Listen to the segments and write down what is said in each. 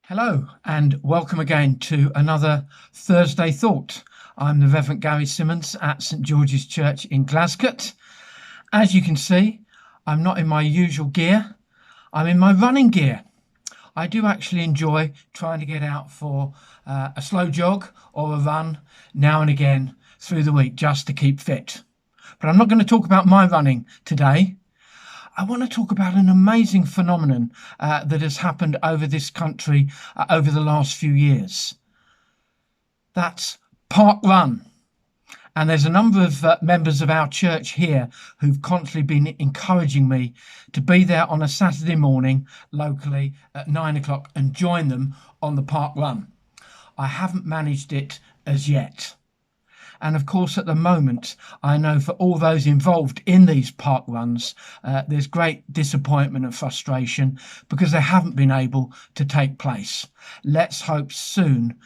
Hello and welcome again to another Thursday Thought. I'm the Reverend Gary Simmons at St George's Church in Glasgow. As you can see, I'm not in my usual gear, I'm in my running gear. I do actually enjoy trying to get out for a slow jog or a run now and again through the week just to keep fit. But I'm not going to talk about my running today. I want to talk about an amazing phenomenon that has happened over this country over the last few years. That's Park Run. And there's a number of members of our church here who've constantly been encouraging me to be there on a Saturday morning locally at 9 o'clock and join them on the Park Run. I haven't managed it as yet. And of course, at the moment, I know for all those involved in these park runs, there's great disappointment and frustration because they haven't been able to take place. Let's hope soon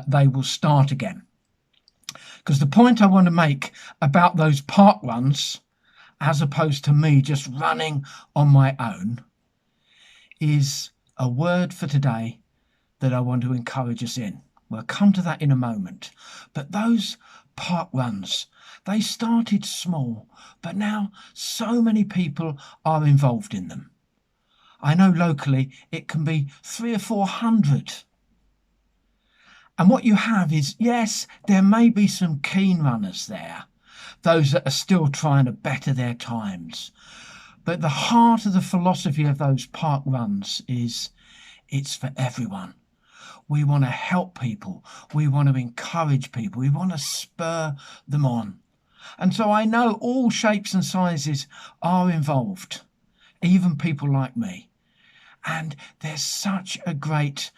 they will start again. Because the point I want to make about those park runs, as opposed to me just running on my own, is a word for today that I want to encourage us in. We'll come to that in a moment. But those park runs, they started small, but now so many people are involved in them. I know locally it can be 300 or 400. And what you have is, yes, there may be some keen runners there, those that are still trying to better their times. But the heart of the philosophy of those park runs is it's for everyone. We want to help people. We want to encourage people. We want to spur them on. And so I know all shapes and sizes are involved, even people like me. And there's such a great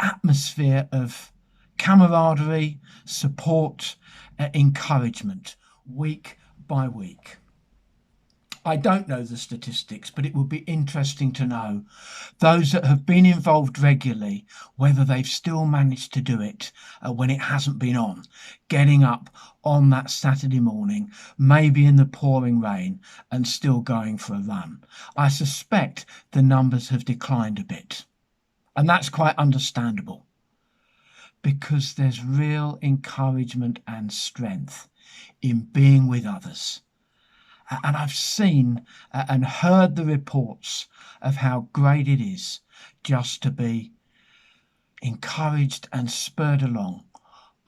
atmosphere of camaraderie, support, encouragement, week by week. I don't know the statistics, but it would be interesting to know those that have been involved regularly, whether they've still managed to do it when it hasn't been on, getting up on that Saturday morning, maybe in the pouring rain, and still going for a run. I suspect the numbers have declined a bit, and that's quite understandable because there's real encouragement and strength in being with others. And I've seen and heard the reports of how great it is just to be encouraged and spurred along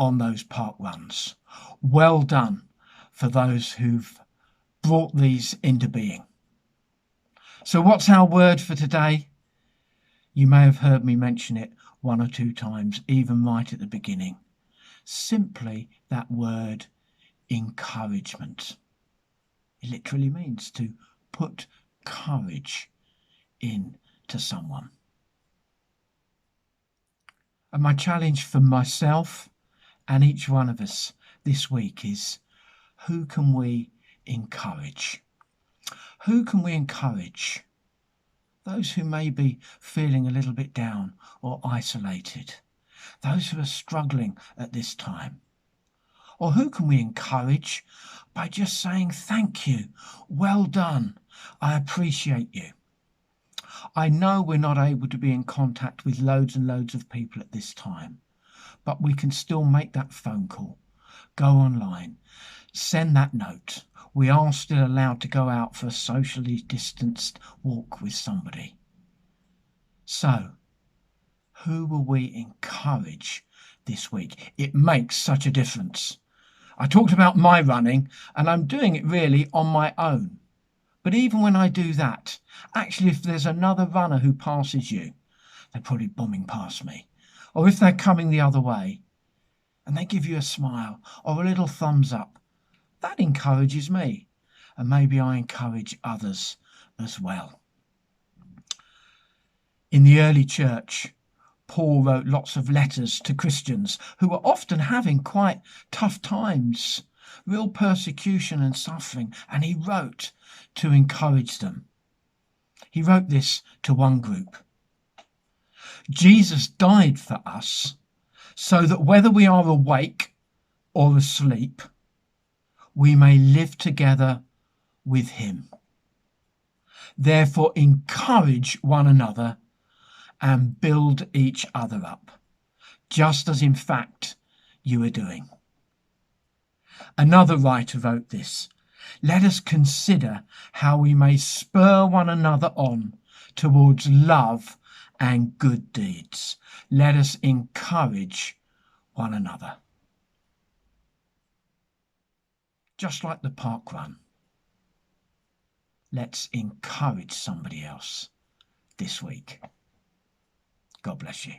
on those park runs. Well done for those who've brought these into being. So what's our word for today? You may have heard me mention it one or two times, even right at the beginning. Simply that word, encouragement. It literally means to put courage into someone. And my challenge for myself and each one of us this week is, who can we encourage? Who can we encourage? Those who may be feeling a little bit down or isolated. Those who are struggling at this time. Or who can we encourage by just saying thank you, well done, I appreciate you. I know we're not able to be in contact with loads and loads of people at this time, but we can still make that phone call, go online, send that note. We are still allowed to go out for a socially distanced walk with somebody. So, who will we encourage this week? It makes such a difference. I talked about my running, and I'm doing it really on my own. But even when I do that, actually, if there's another runner who passes you, they're probably bombing past me. Or if they're coming the other way, and they give you a smile or a little thumbs up, that encourages me. And maybe I encourage others as well. In the early church, Paul wrote lots of letters to Christians who were often having quite tough times, real persecution and suffering, and he wrote to encourage them. He wrote this to one group. Jesus died for us so that whether we are awake or asleep, we may live together with him. Therefore, encourage one another and build each other up, just as in fact you are doing. Another writer wrote this: let us consider how we may spur one another on towards love and good deeds. Let us encourage one another. Just like the park run, let's encourage somebody else this week. God bless you.